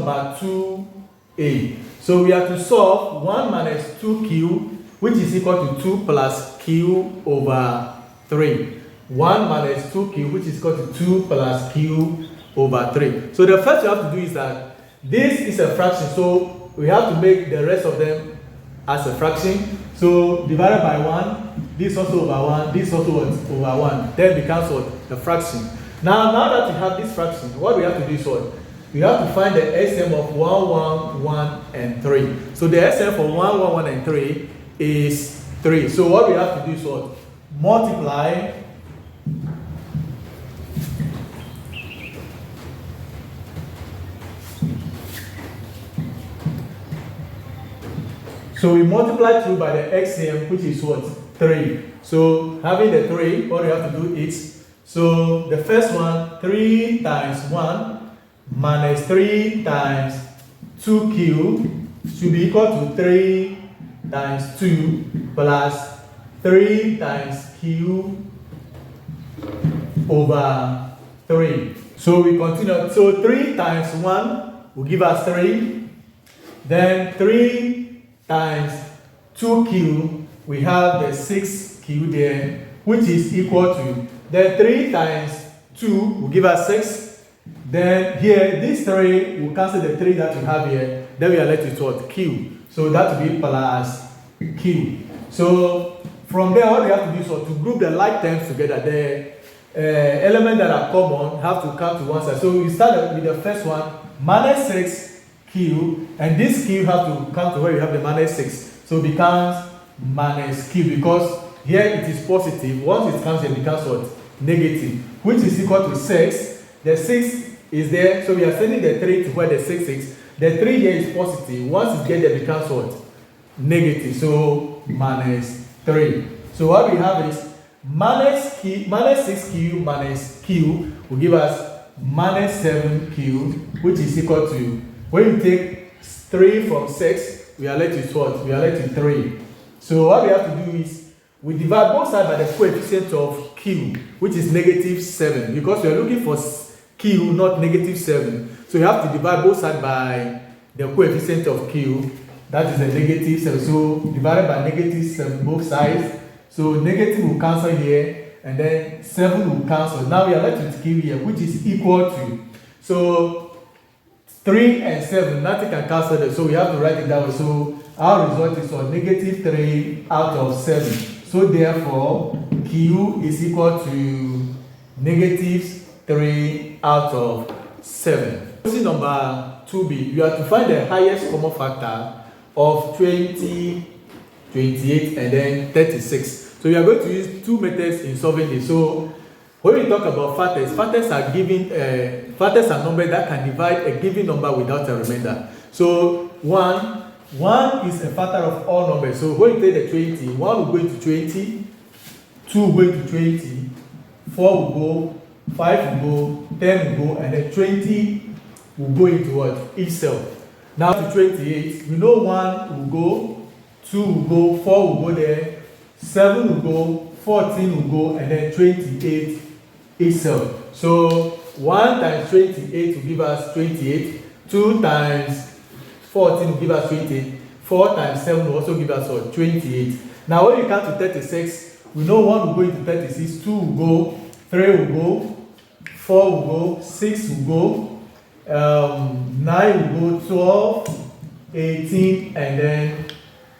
number 2a. So we have to solve 1 minus 2q, which is equal to 2 plus q over 3. 1 minus 2q, which is equal to 2 plus q over 3. So the first you have to do is that this is a fraction, so we have to make the rest of them as a fraction. So divided by 1, this also over 1, this also over 1, then becomes what? A fraction. Now that we have this fraction, what we have to do is what? We have to find the SM of 1, 1, 1, and 3. So the SM for 1, 1, 1, and 3 is 3. So what we have to do is what? Multiply So we multiply through by the XM, which is what? 3. So having the 3, what we have to do is, so the first one, 3 times 1 minus 3 times 2q should be equal to 3 times 2 plus 3 times q over 3. So we continue. So 3 times 1 will give us 3. Then 3 times 2q, we have the 6q there, which is equal to, then 3 times 2 will give us 6. Then here, this 3 will cancel the 3 that we have here. Then we are left with what? Q. So that will be plus q. So from there, what we have to do is to group the like terms together. The elements that are common have to come to one side. So we start with the first one, minus 6. Q, and this q have to come to where you have the minus 6, so it becomes minus q, because here it is positive. Once it comes here, it becomes what? Negative, which is equal to 6. The 6 is there, so we are sending the 3 to where the 6 is. The 3 here is positive. Once it gets there, it becomes what? Negative, so minus 3. So what we have is minus 6q minus q will give us minus 7q, which is equal to, when you take 3 from 6, we are left with what? We are left with 3. So what we have to do is, we divide both sides by the coefficient of q, which is negative 7. Because we are looking for q, not negative 7. So you have to divide both sides by the coefficient of q, that is the negative 7. So divided by negative 7, both sides. So negative will cancel here, and then 7 will cancel. Now we are left with q here, which is equal to, so 3 and 7, nothing can cancel it, so we have to write it down. So our result is negative 3 out of 7. So therefore, Q is equal to negative 3 out of 7. Question number 2b, you have to find the highest common factor of 20, 28, and then 36. So we are going to use two methods in solving this. So when we talk about factors, factors are numbers that can divide a given number without a remainder. So 1 is a factor of all numbers. So when you take the 20, 1 will go into 20, 2 will go into 20, 4 will go, 5 will go, 10 will go, and then 20 will go into what? Each cell. Now to 28, we know 1 will go, 2 will go, 4 will go there, 7 will go, 14 will go, and then 28 each cell. So 1 times 28 will give us 28, 2 times 14 will give us 28, 4 times 7 will also give us what? 28. Now when you come to 36, we know 1 will go into 36, 2 will go, 3 will go, 4 will go, 6 will go, 9 will go, 12, 18, and then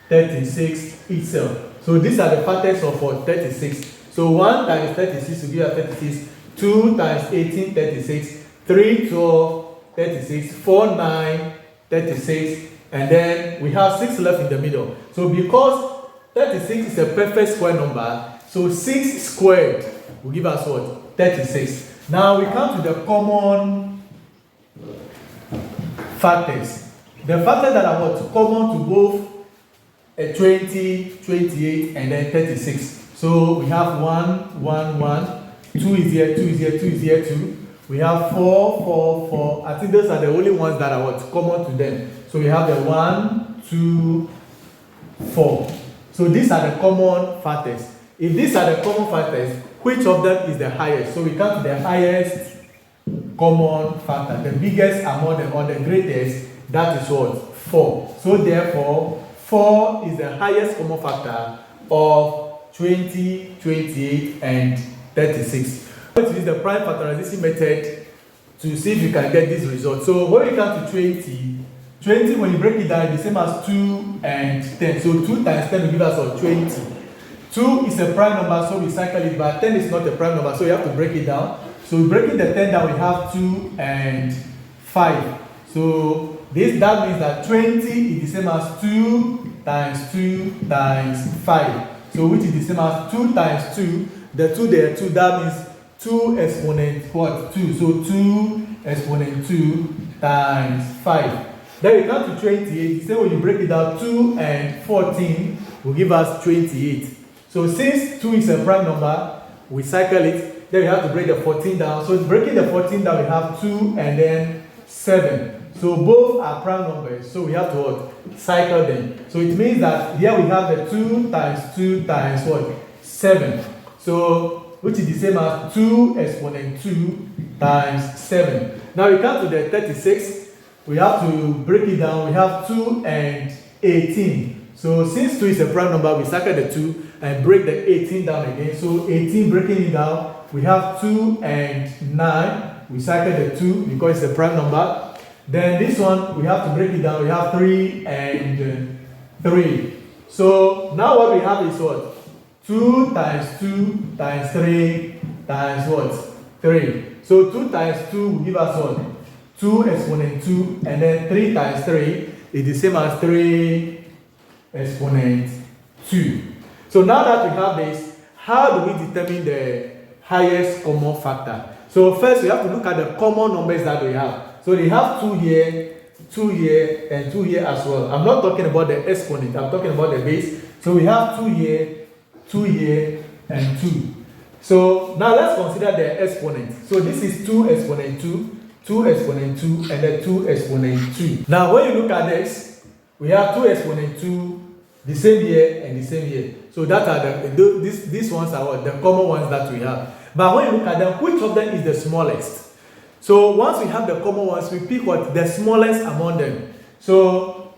36 each cell. So these are the factors of what? 36. So 1 times 36 will give us 36, 2 times 18, 36, 3, 12, 36, 4, 9, 36, and then we have 6 left in the middle. So because 36 is a perfect square number, so 6 squared will give us what? 36. Now we come to the common factors. The factors that are what? Common to both 20, 28, and then 36. So we have 1, 1, 1, 2 is here, 2 is here, 2 is here, 2. We have 4, 4, 4. I think those are the only ones that are what? Common to them. So we have the 1, 2, 4. So these are the common factors. If these are the common factors, which of them is the highest? So we come to the highest common factor. The biggest among them, or the greatest, that is what? 4. So therefore, 4 is the highest common factor of 20, 28, and 36. Let's use the prime factorization method to see if you can get this result. So when we come to 20, when you break it down, it's the same as 2 and 10. So 2 times 10 will give us what? 20. 2 is a prime number, so we cycle it, but 10 is not a prime number, so you have to break it down. So breaking the 10 down, we have 2 and 5. So that means that 20 is the same as 2 times 2 times 5. So which is the same as 2 times 2. The 2 there, 2, that means 2 exponent what? 2. So 2 exponent 2 times 5. Then we come to 28. Say when you break it down, 2 and 14 will give us 28. So since 2 is a prime number, we cycle it. Then we have to break the 14 down. So breaking the 14 down, we have 2 and then 7. So both are prime numbers. So we have to what? Cycle them. So it means that here we have the 2 times 2 times what? 7. So which is the same as 2 exponent 2 times 7. Now we come to the 36. We have to break it down. We have 2 and 18. So since 2 is a prime number, we cycle the 2 and break the 18 down again. So 18, breaking it down, we have 2 and 9. We cycle the 2 because it's a prime number. Then this one, we have to break it down. We have 3 and 3. So now what we have is what? 2 times 2 times 3 times what? 3. So 2 times 2 will give us what? 2 exponent 2, and then 3 times 3 is the same as 3 exponent 2. So now that we have this, how do we determine the highest common factor? So first we have to look at the common numbers that we have. So they have 2 here, 2 here, and 2 here as well. I'm not talking about the exponent, I'm talking about the base. So we have 2 here, 2 here, and 2. So now let's consider the exponent. So this is 2 exponent 2, 2 exponent 2, and then 2 exponent 2. Now when you look at this, we have 2 exponent 2, the same here and the same here. So that are these ones are what? The common ones that we have. But when you look at them, which of them is the smallest? So once we have the common ones, we pick what? The smallest among them. So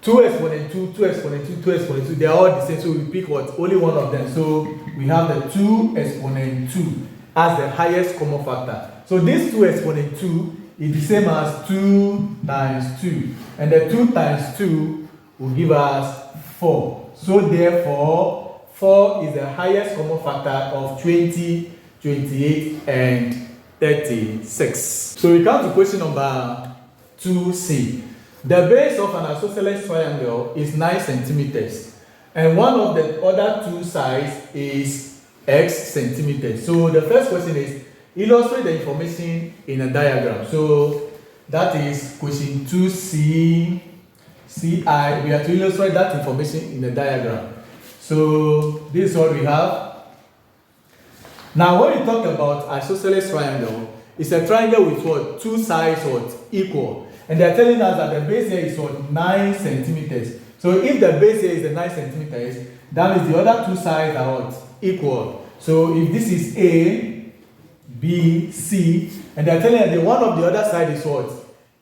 2 exponent 2, 2 exponent 2, 2 exponent 2, they are all the same. So we pick what? Only one of them. So we have the 2 exponent 2 as the highest common factor. So this 2 exponent 2 is the same as 2 times 2. And the 2 times 2 will give us 4. So therefore, 4 is the highest common factor of 20, 28, and 36. So we come to question number 2C. The base of an isosceles triangle is 9 centimeters, and one of the other two sides is x centimeters. So the first question is, illustrate the information in a diagram. So that is question 2C. CI, we have to illustrate that information in a diagram. So this is what we have. Now when we talk about isosceles triangle, it's a triangle with what? Two sides what? Equal. And they're telling us that the base here is what? 9 centimeters. So if the base here is the 9 centimeters, that means the other two sides are what? Equal. So if this is A, B, C, and they're telling us the one of the other side is what?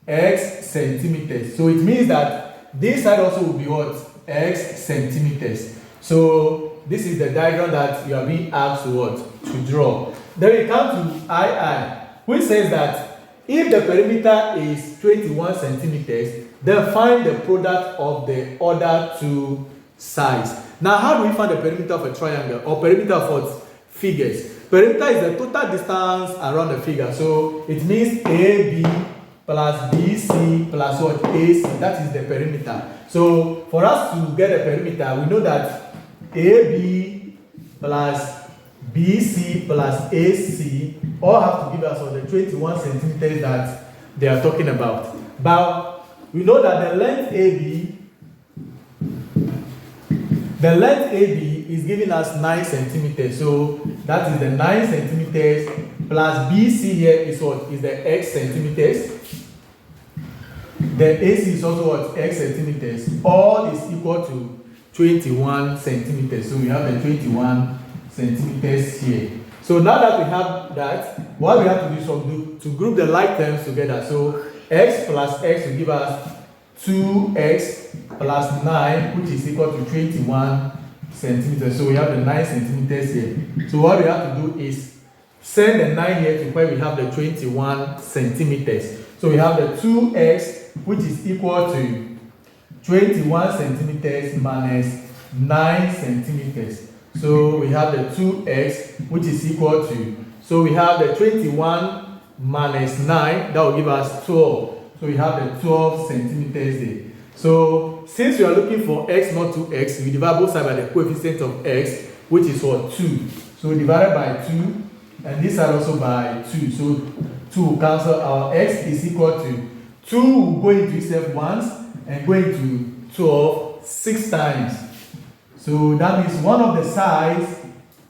X centimeters. So it means that this side also will be what? X centimeters. So this is the diagram that you are being asked to what? To draw. Then we come to II, which says that if the perimeter is 21 centimeters, then find the product of the other two sides. Now, how do we find the perimeter of a triangle or perimeter of what? Figures. Perimeter is the total distance around the figure. So it means AB plus BC plus what? AC. That is the perimeter. So for us to get a perimeter, we know that AB plus BC plus AC all have to give us the 21 centimeters that they are talking about. But we know that the length AB is giving us 9 centimeters. So that is the 9 centimeters plus BC here is what? Is the X centimeters. The AC is also what? X centimeters. All is equal to 21 centimeters. So we have the 21 centimeters here. So now that we have that, what we have to do is to group the like terms together. So x plus x will give us 2x plus 9, which is equal to 21 centimeters. So we have the 9 centimeters here. So what we have to do is send the 9 here to where we have the 21 centimeters. So we have the 2x, which is equal to 21 centimeters minus 9 centimeters. So we have the 2x, which is equal to, so we have the 21 minus 9, that will give us 12. So we have the 12 centimeters there. So since we are looking for x not 2x, we divide both sides by the coefficient of x, which is what? 2. So we divide by 2, and this side also by 2. So 2 will cancel. Our x is equal to 2 will go into itself once and go into 12 6 times. So that means one of the sides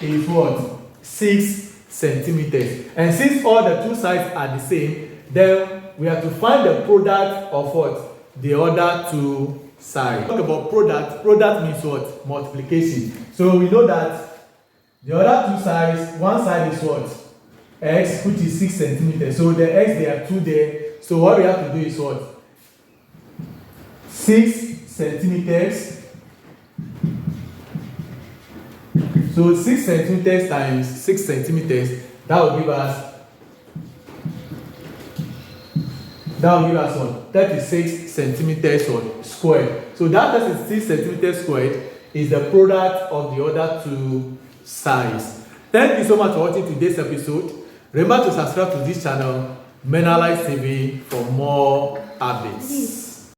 is what? 6 centimeters. And since all the two sides are the same, then we have to find the product of what? The other two sides. Talk about product. Product means what? Multiplication. So we know that the other two sides, one side is what? X, which is 6 centimeters. So the x, there are 2 there. So what we have to do is what? 6 centimeters. So 6 centimeters times 6 centimeters, that will give us what? 36 centimeters squared. So that 36 centimeters squared is the product of the other two sides. Thank you so much for watching today's episode. Remember to subscribe to this channel, Menalights TV, for more updates.